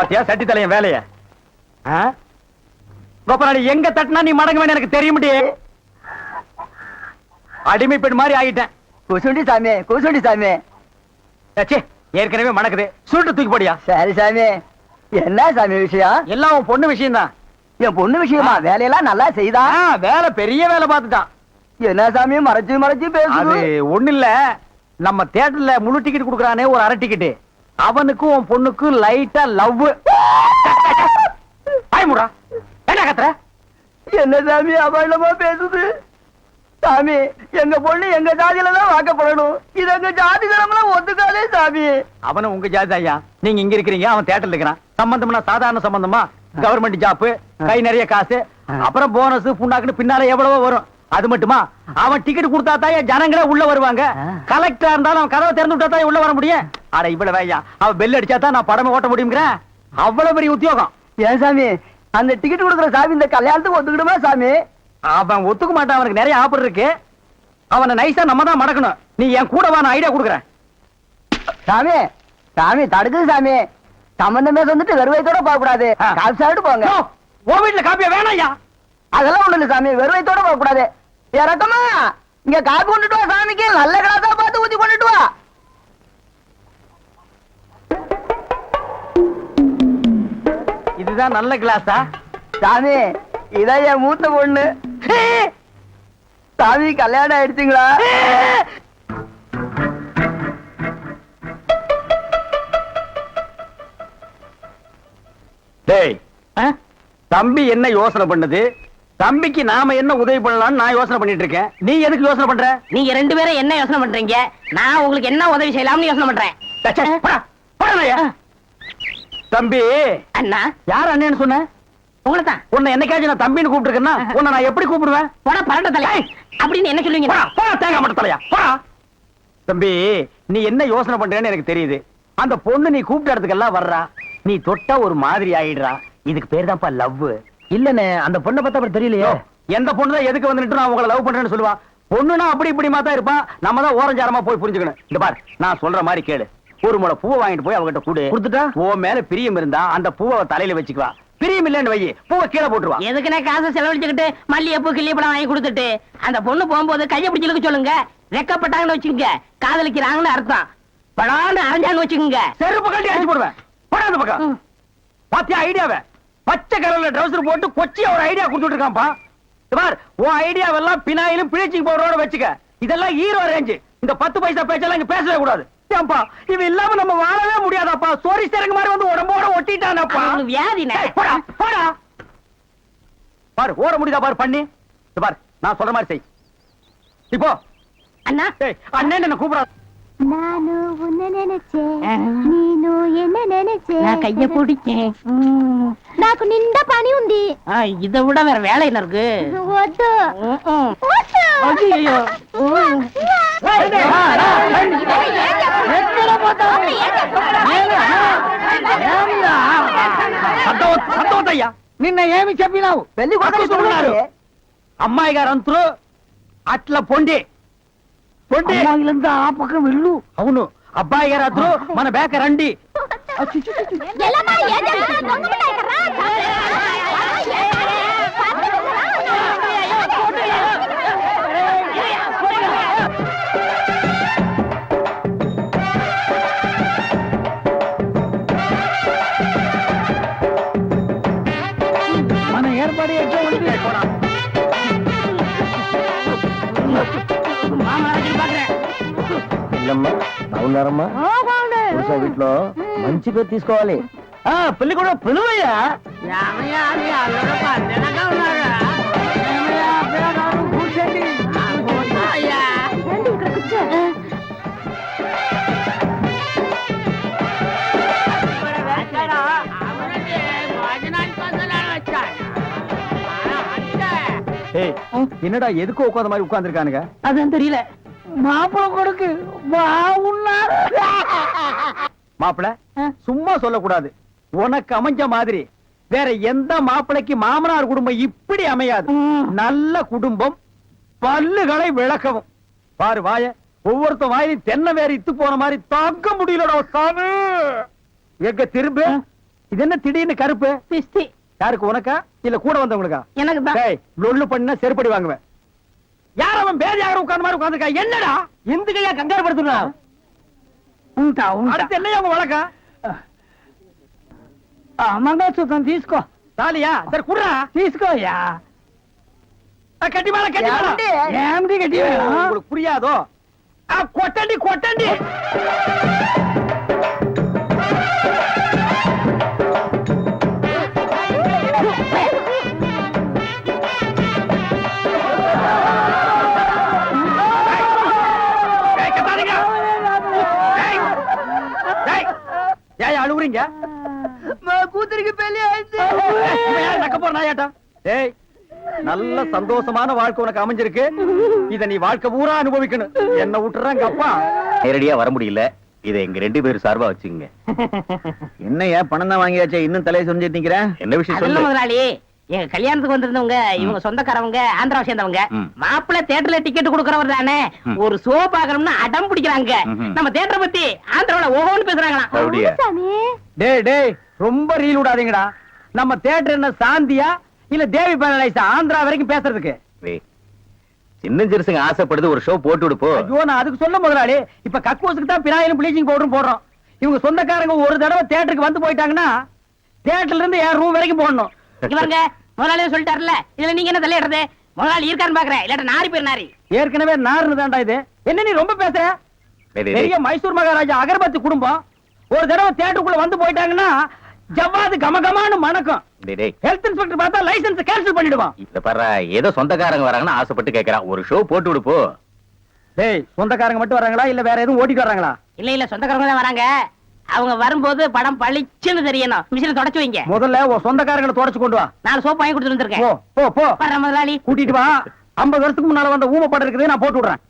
பாத்தியா சட்டி தலையன் வேலைய கோபாலி எங்க தட்டினா நீ மடங்குவேன்னு எனக்கு தெரியுமிட்டே. அடிமை பெண் மாதிரி ஆகிட்டேன். குசுண்டி சாமி குசுண்டி சாமி. ஏற்கனவே மணக்குது, சுருட்டு தூக்கி போடியா. சரி சாமி. என்ன சாமி விஷயம்? எல்லாம் உன் பொண்ணு விஷயம் தான். என் பொண்ணு விஷயமா? வேலையெல்லாம் நல்லா செய்தா? வேலை பெரிய வேலை பார்த்துட்டான். என்ன சாமி மறைச்சு மறைச்சு பேசுது? ஒண்ணு இல்ல, நம்ம தியேட்டர்ல முழு டிக்கெட் குடுக்கறானே ஒரு அரை டிக்கெட், அவனுக்கும் உன் பொண்ணுக்கும் லைட்டா லவ். பயமுடா என்ன கத்துற? என்ன சாமி அபாண்டமா பேசுது? சாமி எங்க பொண்ணு எங்க ஜாதியில தான் வாக்கப்படணும். இது எங்க ஜாதி தரம்லாம் ஒத்துக்காதே சாமி. அவனும் உங்க ஜாதி ஐயா. நீங்க இங்க இருக்கிறீங்க, அவன் தியேட்டர்ல இருக்கிறான். சம்பந்தம்னா சாதாரண சம்பந்தமா? கவர்மெண்ட் ஜாப், கை நிறைய காசு, அப்புறம் போனஸ் புண்ணாக்குன்னு பின்னால எவ்வளவோ வரும். அது மட்டுமா, அவன் டிக்கெட் கொடுத்தா தான் ஜனங்களே உள்ள வருவாங்க. கலெக்டரா இருந்தாலும் அவன் கதவை திறந்து விட்டா தான் உள்ள வர முடியும். அட இவ்வளவு ஐயா, அவன் பெல் அடிச்சா தான் நான் படமே ஓட்ட முடியுங்கிறேன். அவ்வளவு பெரிய உத்தியோகம். ஏன் சாமி அந்த டிக்கெட் கொடுக்குற சாமி இந்த கல்யாணத்துக்கு ஒத்துக்கிடுமா சாமி? அவன் ஒத்துக்க மாட்டான், அவனுக்கு நிறைய ஆஃபர் இருக்கு. அவனை நைஸா நம்ம தான் மடக்கணும். நீ என் கூட வா, நான் ஐடியா கொடுக்குறேன். சாமி சாமி தடுக்குது சாமி. சம்பந்தமே வந்துட்டு வெறுவைத்தோட போக கூடாது, காசு சாப்பிட்டு போங்க. உன் வீட்டுல காப்பியா வேணாம் ஐயா. அதெல்லாம் ஒண்ணு இல்ல சாமி, வெறுவைத்தோட போக கூடாது. இறக்கமா இங்க காப்பி கொண்டுட்டு வா சாமிக்கு, நல்ல கிளாஸா பார்த்து ஊத்தி கொண்டுட்டு வா. இதுதான் நல்ல கிளாஸா? சாமி இதான் என் மூத்த பொண்ணு. சாமி கல்யாணம் ஆயிடுச்சுங்களா? டேய், தம்பி என்ன யோசனை பண்ணுது? தம்பிக்கு நாம என்ன உதவி பண்ணலாம்னு நான் யோசனை பண்ணிட்டு இருக்கேன். நீ எதுக்கு யோசனை பண்ற? நீங்க ரெண்டு பேரும் என்ன யோசனை பண்றீங்க? நான் உங்களுக்கு என்ன உதவி செய்யலாம்னு யோசனை பண்றேன். தம்பி அண்ணா. யார் அண்ணன்னு சொன்ன? உங்களை தான். உன்னை என்னைக்காச்சும் நான் தம்பின்னு கூப்பிட்டுருக்கேன்னா உன்னை நான் எப்படி கூப்பிடுவேன்? போடா பரட்ட தலையா அப்படின்னு என்ன சொல்லுவீங்க? தேங்காய் மட்டும் தலையா. தம்பி நீ என்ன யோசனை பண்றேன்னு எனக்கு தெரியுது. அந்த பொண்ணு நீ கூப்பிட்ட இடத்துக்கெல்லாம் வர்றா, நீ தொட்டா ஒரு மாதிரி ஆயிடுறா. இதுக்கு பேர் தான்ப்பா லவ். இல்லனே அந்த பொண்ணை பார்த்தா அப்படி தெரியலையே. எந்த பொண்ணு தான் எதுக்கு வந்துட்டு நான் உங்களை லவ் பண்றேன்னு சொல்லுவா? பொண்ணுனா அப்படி இப்படி தான் இருப்பான். நம்ம தான் ஓரஞ்சாரமா போய் புரிஞ்சுக்கணும். இந்த பார், நான் சொல்ற மாதிரி கேளு. ஒரு முளை பூவை வாங்கிட்டு போய் அவகிட்ட கொடுத்துட்டா உன் மேல பிரியம் இருந்தா அந்த பூவை தலையில வச்சுக்குவா. பிரியம் இல்லன்னு வை, பூவை கீழே போட்டுருவா. எதுக்குன்னா காசை செலவழிச்சுக்கிட்டு மல்லிகைப்பூ கிள்ளிப்பழம் வாங்கி கொடுத்துட்டு அந்த பொண்ணு போகும்போது கையை பிடிச்சிருக்க சொல்லுங்க. வெக்கப்பட்டாங்கன்னு வச்சுக்கோங்க, காதலிக்கிறாங்கன்னு அர்த்தம். படான்னு அரைஞ்சான்னு வச்சுக்கோங்க, செருப்பு கட்டி அடிச்சு போடுவேன். போடாத பக்கம். பாத்தியா ஐடியாவை? பச்சை கலர்ல ட்ரவுசர் போட்டு கொச்சியா ஒரு ஐடியா கொடுத்துட்டு இருக்கான்ப்பா. பார், உன் ஐடியாவெல்லாம் பினாயிலும் பிளீச்சிங் பவுடரோட வச்சுக்க. இதெல்லாம் ஹீரோ ரேஞ்சு. இந்த 10 பைசா பேச்செல்லாம் இங்க பேசவே கூடாது. ஏன்பா இது இல்லாம நம்ம வாழவே முடியாதாப்பா? சோரி சேரங்க மாதிரி வந்து உடம்போட ஒட்டிட்டானப்பா. வியாதினே. போடா போடா. பாரு ஓட முடியுதா பாரு பண்ணி. பார், நான் சொல்ற மாதிரி செய். இப்போ அண்ணா அண்ணன் என்ன கூப்பிடாது. நானு உன்னை நினைச்சேன், நீனு என்ன நினைச்சேன். நான் கைய பிடிச்சேன். నాకు నిండా పని ఉంది. இதை விட வேற வேலை என்ன இருக்கு? వద్దు. ஐயோ సంతోషయ్యా నిన్న ఏమి చెప్పినావు? పెళ్లి కొడుకున్నారు అమ్మాయి గారు అంతరు అట్లా పొండి పొండి అమ్మాయిలంతా ఆ పక్కన వెళ్ళు. అవును, అబ్బాయి గారు అద్దరు మన బేక రండి. ఎల్లమ్మా ఏం చేస్తున్నావు? దొంగపడాయి కర్రా. మన ఏర్పాటు ఎట్లా ఉంది? బాగున్నారమ్మా? వీటిలో మంచి పేరు తీసుకోవాలి. పెళ్లి కూడా పిలువయ్యా. என்னடா எதுக்கு உட்காந்த மாதிரி உட்கார்ந்துருக்கானுங்க? அதான் தெரியல. மாப்பிள கொடுக்கு பாவுன்னாரு. மாப்பிள சும்மா சொல்லக்கூடாது. உனக்கு அமைஞ்ச மாதிரி வேற எந்த மாப்பிளைக்கு மாமனார் குடும்பம் இப்படி அமையாது. நல்ல குடும்பம், பல்லுகளை விளக்கவும். பாரு வாய, ஒவ்வொருத்த வாயிலும் தென்னை வேற இத்து போன மாதிரி தாக்க முடியலடா சாமி. எங்க திரும்ப இது என்ன திடீர்னு கருப்பு? பிஸ்தி யாருக்கு, உனக்கா இல்ல கூட வந்தவங்களுக்கா? எனக்கு தான். டேய், லொள்ளு பண்ணா செருப்படி வாங்குவேன். யார் அவன் பேதியாக உட்கார்ந்த மாதிரி உட்கார்ந்துருக்கா? என்னடா எந்துக்கையா கங்காரு படுத்துனா? அடுத்து என்னையா உங்க வழக்கம்? మంగళసూత్రం తీసుకో. தாலியா? சரி குடுறா. తీసుకోయ్యా. கட்டி மேல கட்டி மேல. ఏమిటి గట్టి உங்களுக்கு புரியாதோ? கொட்டண்டி கொட்டண்டி. ஏன் அழுவுறீங்க? మా కూతురికి పెళ్లి అయింది. நக்க போற நாயாட்டா. ஏய், நல்ல சந்தோஷமான வாழ்க்கை உனக்கு அமைஞ்சிருக்கு. இத நீ வாழ்க்கை பூரா அனுபவிக்கணும். என்ன விட்டுறாங்க அப்பா. நேரடியா வர முடியல. இதை எங்க 2 பேரும் சார்பா வச்சுங்க. என்னையா பணம் தான் வாங்கியாச்சே, இன்னும் தலையை சொரிஞ்சிட்டு நிக்கிற? என்ன விஷயம் அதெல்லாம் சொல்லு. முதலாளி, எங்க கல்யாணத்துக்கு வந்திருந்தவங்க இவங்க சொந்தக்காரவங்க, ஆந்திராவை சேர்ந்தவங்க. ம். மாப்பிள்ளை தியேட்டர்ல டிக்கெட் கொடுக்கறவர் தானே, ம். ஒரு ஷோ பாக்கணும்னு அடம் பிடிக்கிறாங்க. ம்ஹும். நம்ம தியேட்டரை பத்தி ஆந்திராவில ஓஹோன்னு பேசுறாங்களாம். அப்படியா? சாமி டேய் டேய், ரொம்ப ரீல் விடாதீங்கடா. நம்ம தியேட்டர் என்ன சாந்தியா இல்ல தேவி பேரலைஸா ஆந்திரா வரைக்கும் பேசுறதுக்கு? டேய், சின்ன சிறுசுங்க ஆசைப்படுது, ஒரு ஷோ போட்டு விடுப்போ. ஐயோ, நான் அதுக்கு சொல்ல முதலாளி. இப்ப கக்கூசுக்கு தான் பினாயிலும் ப்ளீச்சிங் பவுடரும் போடுறோம். இவங்க சொந்தக்காரங்க ஒரு தடவை தியேட்டருக்கு வந்து போயிட்டாங்கன்னா தியேட்டர்ல இருந்து என் ரூம் வரைக்கும் போடணும். இவங்க முதலாளியே சொல்லிட்டாருல, இதுல நீங்க என்ன தலையிடுறது? முதலாளி இருக்கான்னு பாக்குறேன், இல்லாட்ட நாரி பேர் நாரி. ஏற்கனவே நார்னு தான்டா இது. என்ன நீ ரொம்ப பேசுற? டேய், டேய், பெரிய டேய். மைசூர் மகாராஜா அகர்பத்தி குடும்பம் ஒரு தடவை தியேட்டருக்குள்ள வந்து போயிட்டாங்கன்னா ஜவ்வாது கமகமான்னு மணக்கும். டேய், டேய். ஹெல்த் இன்ஸ்பெக்டர் பார்த்தா லைசென்ஸ் கேன்சல் பண்ணிடுவான். இத பாரு, ஏதோ சொந்தக்காரங்க வராங்கன்னு ஆசைப்பட்டு கேக்குறான். ஒரு ஷோ போட்டு விடுப்போ. டேய், சொந்தக்காரங்க மட்டும் வராங்களா இல்ல வேற எதுவும் ஓட்டிட்டு வராங்களா? இல்ல இல்ல, சொந்தக்காரங்க தான் வராங்க. அவங்க வரும்போது படம் பளிச்சுன்னு தெரியணும். மிஷினை தொடச்சு வைங்க. முதல்ல உன் சொந்தக்காரங்களை தொடச்சு கொண்டு வா. 4 சோப்பு வாங்கி கொடுத்துட்டு போ வந்திருக்கேன். போ போ. வர்றேன் முதலாளி. கூட்டிட்டு வா. 50 வருஷத்துக்கு முன்னால வந்த ஊமை படம் இருக்குது, நான் போட்டு விடுறேன்.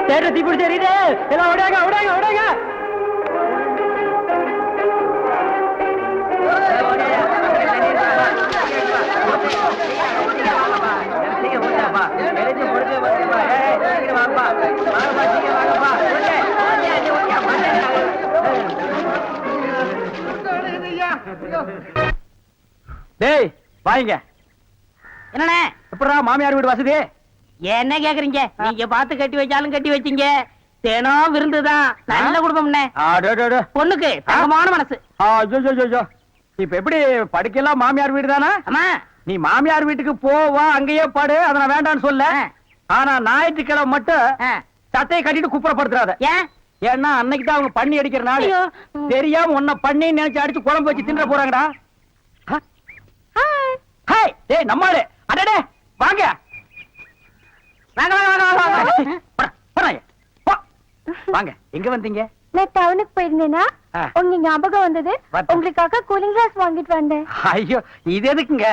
தேட்டர் தீப்பிடி தெரியுது. எல்லாம் ஓடாங்க ஓடாங்க ஓடாங்க. டேய் வாங்க. என்னண்ணே? எப்படா மாமியார் வீடு வசதி? என்ன கேக்குறீங்க? நீங்க பார்த்து கட்டி வச்சாலும் கட்டி வச்சீங்க. தினம் விருந்துதான். நல்ல குடும்பம்ண்ணே. அடடட. பொண்ணுக்கு தங்கமான மனசு. ஐயோ, இப்ப எப்படி படுக்கலாம் மாமியார் வீடு தானா? அம்மா, நீ மாமியார் வீட்டுக்கு போவா, அங்கேயே பாடு, அத நான் வேண்டாம்னு சொல்ல. ஆனா ஞாயிற்றுக்கிழமை மட்டும் ஆ. சட்டையை கட்டிட்டு குப்புறப்படுத்துறாத. ஏன்? ஏன்னா அன்னைக்கு தான் அவங்க பண்ணி அடிக்கிற நாள். ஐயோ. தெரியாம உன்னை பண்ணி நினைச்சு அடிச்சு குழம்பு வச்சு தின்ற போறாங்கடா. ஹாய், டேய் நம்மாளு. அடடே வாங்க. வாங்க வாங்க வாங்க வாங்க வாங்க. போடா, போடா, போ. வாங்க. எங்க வந்தீங்க? நான் டவுனுக்கு போயிருந்தேனா ஆ. உங்க ஞாபகம் வந்தது. வந்து. உங்களுக்காக கூலிங் கிளாஸ் வாங்கிட்டு வந்தேன். ஐயோ, இது எதுக்குங்க?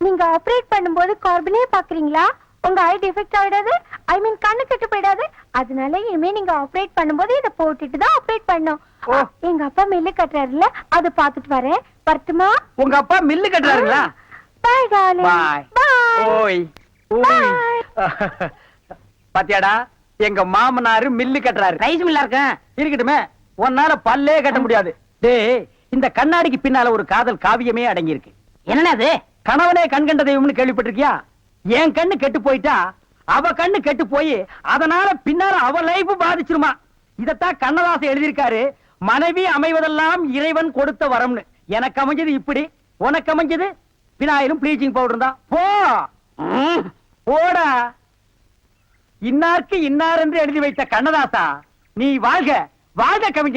நீங்க ஆபரேட் பண்ணும்போது கார்பனே பாக்குறீங்களா? உங்க ஐ டிஃபெக்ட் ஆயிடாது, ஐ மீன் கண்ணு கெட்டு போயிடாது. அதனால இனிமே நீங்க ஆபரேட் பண்ணும்போது இத போட்டுட்டு தான் ஆபரேட் பண்ணணும். ஓ. எங்க அப்பா மில்லு கட்டுறாருல, அத பாத்துட்டு வரேன். வரட்டுமா? உங்க அப்பா மில்லு கட்டுறாருங்களா? Bye darling. பாய். பை. ஓய் ஓய். பாத்தியாடா, எங்க மாமனாரு மில்லு கட்டுறாரு. ரைஸ் மில்லா இருக்கேன். இருக்கட்டுமே, உன்னால பல்லே கட்ட முடியாது. டேய், இந்த கண்ணாடிக்கு பின்னால ஒரு காதல் காவியமே அடங்கி இருக்கு. என்னண்ணே அது? கணவனே கண் கண்ட தெய்வம்னு கேள்விப்பட்டிருக்கியா? என் கண்ணு கெட்டு போயிட்டா அவ கண்ணு கெட்டு போய் அதனால பின்னால அவ லைஃப் பாதிச்சிருமா. இதத்தான் கண்ணதாசன் எழுதியிருக்காரு. மனைவி அமைவதெல்லாம் இறைவன் கொடுத்த வரம்னு. எனக்கு அமைஞ்சது இப்படி, உனக்கு அமைஞ்சது பினாயிலும் ப்ளீச்சிங் பவுடர் தான். போ போடா. இன்னாருக்கு இன்னார் என்று எழுதி வைத்த கண்ணதாசா, நீ வாழ்க வாழ்க கவிஞர்.